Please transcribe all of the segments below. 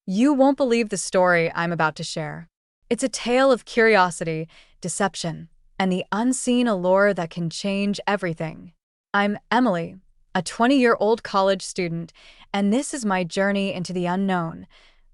You won't believe the story I'm about to share. It's a tale of curiosity, deception, and the unseen allure that can change everything. I'm Emily, a 20-year-old college student, and this is my journey into the unknown.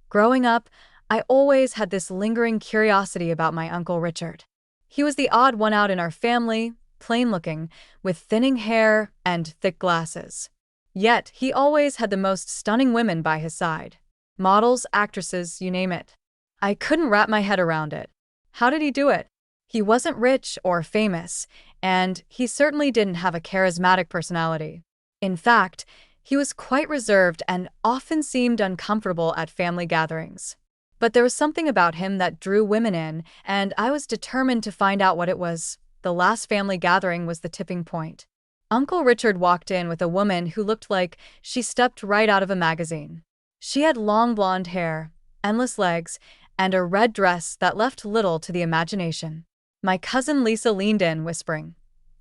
Growing up, I always had this lingering curiosity about my Uncle Richard. He was the odd one out in our family, plain-looking, with thinning hair and thick glasses. Yet, he always had the most stunning women by his side. Models, actresses, you name it. I couldn't wrap my head around it. How did he do it? He wasn't rich or famous, and he certainly didn't have a charismatic personality. In fact, he was quite reserved and often seemed uncomfortable at family gatherings. But there was something about him that drew women in, and I was determined to find out what it was. The last family gathering was the tipping point. Uncle Richard walked in with a woman who looked like she stepped right out of a magazine. She had long blonde hair, endless legs, and a red dress that left little to the imagination. My cousin Lisa leaned in, whispering,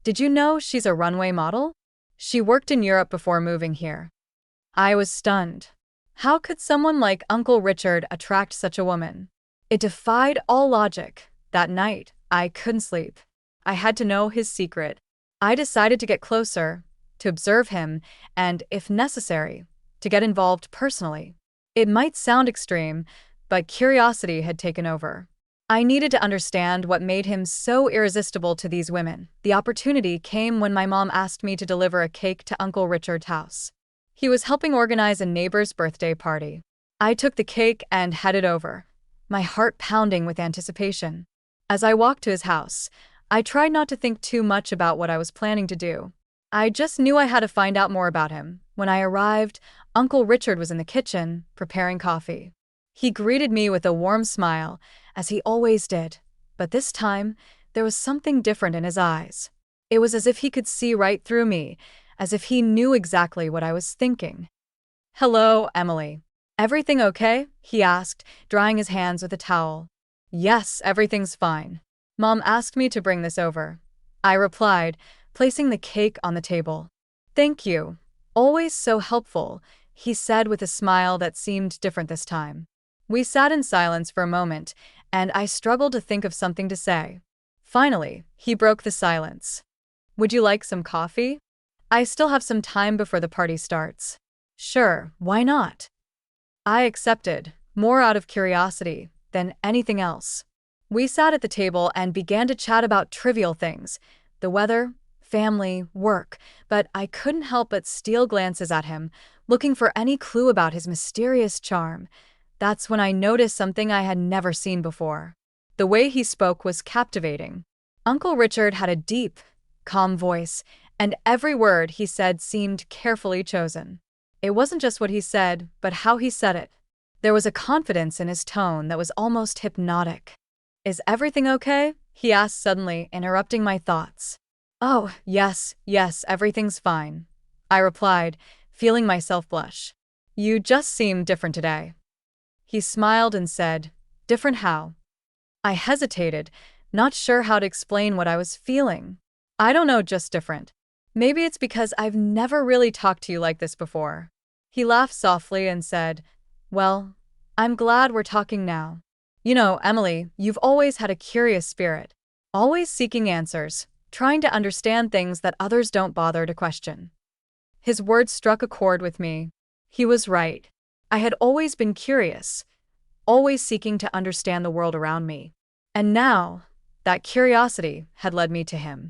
"Did you know she's a runway model? She worked in Europe before moving here." I was stunned. How could someone like Uncle Richard attract such a woman? It defied all logic. That night, I couldn't sleep. I had to know his secret. I decided to get closer, to observe him, and, if necessary, to get involved personally. It might sound extreme, but curiosity had taken over. I needed to understand what made him so irresistible to these women. The opportunity came when my mom asked me to deliver a cake to Uncle Richard's house. He was helping organize a neighbor's birthday party. I took the cake and headed over, my heart pounding with anticipation. As I walked to his house, I tried not to think too much about what I was planning to do. I just knew I had to find out more about him. When I arrived, Uncle Richard was in the kitchen, preparing coffee. He greeted me with a warm smile, as he always did, but this time, there was something different in his eyes. It was as if he could see right through me, as if he knew exactly what I was thinking. "Hello, Emily. Everything okay?" he asked, drying his hands with a towel. "Yes, everything's fine. Mom asked me to bring this over," I replied, placing the cake on the table. "Thank you. Always so helpful," he said with a smile that seemed different this time. We sat in silence for a moment, and I struggled to think of something to say. Finally, he broke the silence. "Would you like some coffee? I still have some time before the party starts." "Sure, why not?" I accepted, more out of curiosity than anything else. We sat at the table and began to chat about trivial things, the weather, family, work, but I couldn't help but steal glances at him, looking for any clue about his mysterious charm. That's when I noticed something I had never seen before. The way he spoke was captivating. Uncle Richard had a deep, calm voice, and every word he said seemed carefully chosen. It wasn't just what he said, but how he said it. There was a confidence in his tone that was almost hypnotic. "Is everything okay?" he asked suddenly, interrupting my thoughts. "Oh, yes, everything's fine," I replied, feeling myself blush. "You just seem different today." He smiled and said, "Different how?" I hesitated, not sure how to explain what I was feeling. "I don't know, just different. Maybe it's because I've never really talked to you like this before." He laughed softly and said, "Well, I'm glad we're talking now. You know, Emily, you've always had a curious spirit, always seeking answers, trying to understand things that others don't bother to question." His words struck a chord with me. He was right. I had always been curious, always seeking to understand the world around me. And now, that curiosity had led me to him.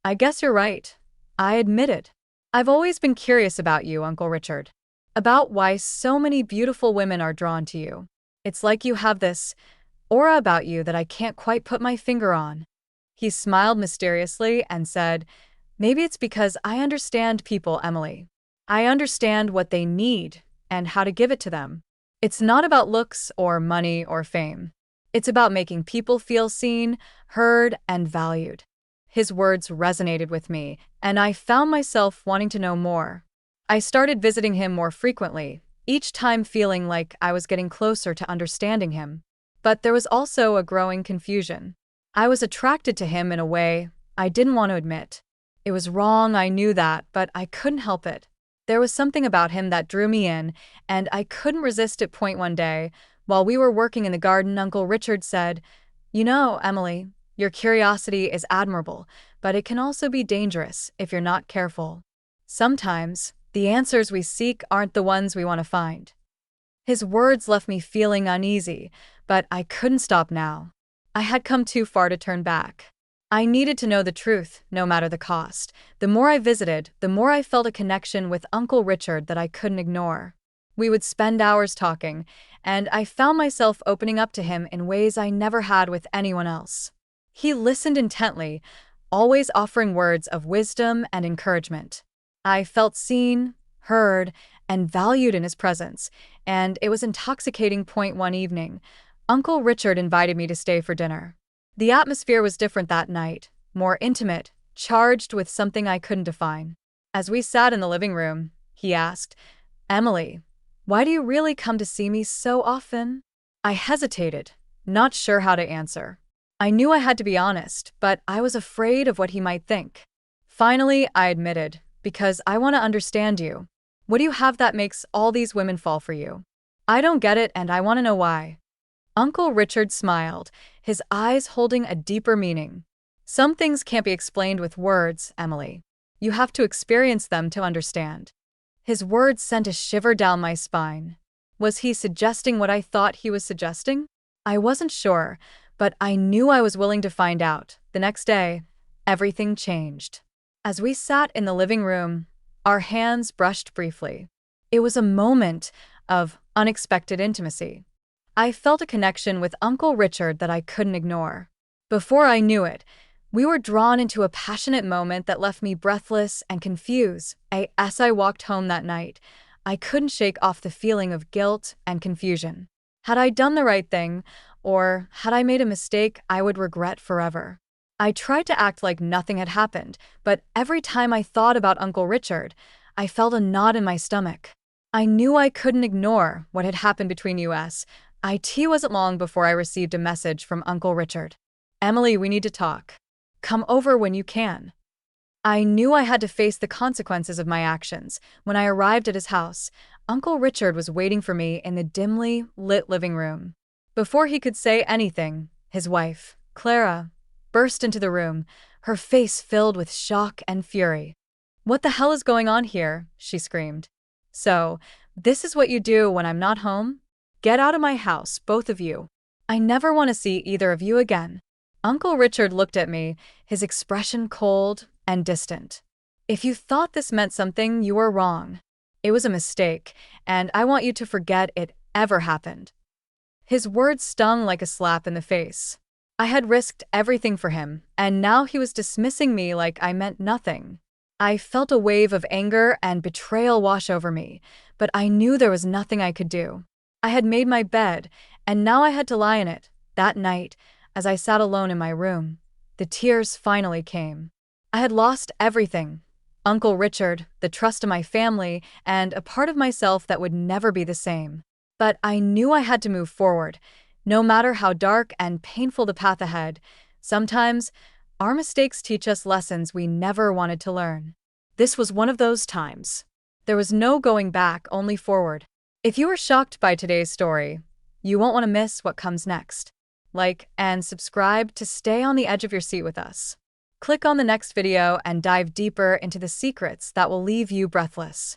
"I guess you're right," I admitted. "I've always been curious about you, Uncle Richard. About why so many beautiful women are drawn to you. It's like you have this aura about you that I can't quite put my finger on." He smiled mysteriously and said, "Maybe it's because I understand people, Emily. I understand what they need and how to give it to them. It's not about looks or money or fame. It's about making people feel seen, heard, and valued." His words resonated with me, and I found myself wanting to know more. I started visiting him more frequently, each time feeling like I was getting closer to understanding him. But there was also a growing confusion. I was attracted to him in a way I didn't want to admit. It was wrong, I knew that, but I couldn't help it. There was something about him that drew me in, and I couldn't resist it. One day, while we were working in the garden, Uncle Richard said, "You know, Emily, your curiosity is admirable, but it can also be dangerous if you're not careful. Sometimes, the answers we seek aren't the ones we want to find." His words left me feeling uneasy, but I couldn't stop now. I had come too far to turn back. I needed to know the truth, no matter the cost. The more I visited, the more I felt a connection with Uncle Richard that I couldn't ignore. We would spend hours talking, and I found myself opening up to him in ways I never had with anyone else. He listened intently, always offering words of wisdom and encouragement. I felt seen, heard, and valued in his presence, and it was intoxicating. One evening, Uncle Richard invited me to stay for dinner. The atmosphere was different that night, more intimate, charged with something I couldn't define. As we sat in the living room, he asked, "Emily, why do you really come to see me so often?" I hesitated, not sure how to answer. I knew I had to be honest, but I was afraid of what he might think. Finally, I admitted, "Because I want to understand you. What do you have that makes all these women fall for you? I don't get it, and I want to know why." Uncle Richard smiled, his eyes holding a deeper meaning. "Some things can't be explained with words, Emily. You have to experience them to understand." His words sent a shiver down my spine. Was he suggesting what I thought he was suggesting? I wasn't sure, but I knew I was willing to find out. The next day, everything changed. As we sat in the living room, our hands brushed briefly. It was a moment of unexpected intimacy. I felt a connection with Uncle Richard that I couldn't ignore. Before I knew it, we were drawn into a passionate moment that left me breathless and confused. As I walked home that night, I couldn't shake off the feeling of guilt and confusion. Had I done the right thing, or had I made a mistake I would regret forever? I tried to act like nothing had happened, but every time I thought about Uncle Richard, I felt a knot in my stomach. I knew I couldn't ignore what had happened between us. It wasn't long before I received a message from Uncle Richard. "Emily, we need to talk. Come over when you can." I knew I had to face the consequences of my actions. When I arrived at his house, Uncle Richard was waiting for me in the dimly lit living room. Before he could say anything, his wife, Clara, burst into the room, her face filled with shock and fury. "What the hell is going on here?" she screamed. "So, this is what you do when I'm not home? Get out of my house, both of you. I never want to see either of you again." Uncle Richard looked at me, his expression cold and distant. "If you thought this meant something, you were wrong. It was a mistake, and I want you to forget it ever happened." His words stung like a slap in the face. I had risked everything for him, and now he was dismissing me like I meant nothing. I felt a wave of anger and betrayal wash over me, but I knew there was nothing I could do. I had made my bed, and now I had to lie in it. That night, as I sat alone in my room, the tears finally came. I had lost everything: Uncle Richard, the trust of my family, and a part of myself that would never be the same. But I knew I had to move forward, no matter how dark and painful the path ahead. Sometimes, our mistakes teach us lessons we never wanted to learn. This was one of those times. There was no going back, only forward. If you were shocked by today's story, you won't want to miss what comes next. Like and subscribe to stay on the edge of your seat with us. Click on the next video and dive deeper into the secrets that will leave you breathless.